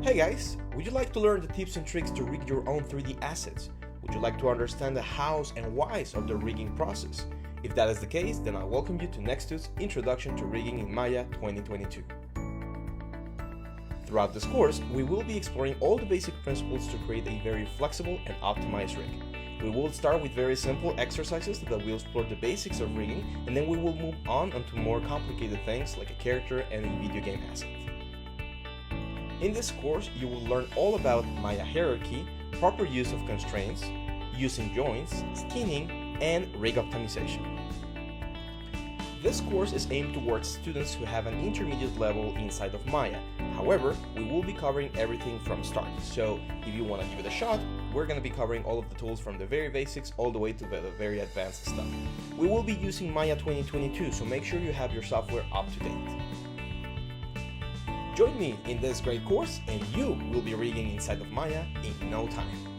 Hey guys, would you like to learn the tips and tricks to rig your own 3D assets? Would you like to understand the hows and whys of the rigging process? If that is the case, then I welcome you to Next's Introduction to Rigging in Maya 2022. Throughout this course, we will be exploring all the basic principles to create a very flexible and optimized rig. We will start with very simple exercises that will explore the basics of rigging, and then we will move on onto more complicated things like a character and a video game asset. In this course, you will learn all about Maya hierarchy, proper use of constraints, using joints, skinning, and rig optimization. This course is aimed towards students who have an intermediate level inside of Maya. However, we will be covering everything from start. So if you want to give it a shot, we're going to be covering all of the tools from the very basics all the way to the very advanced stuff. We will be using Maya 2022, so make sure you have your software up to date. Join me in this great course and you will be rigging inside of Maya in no time.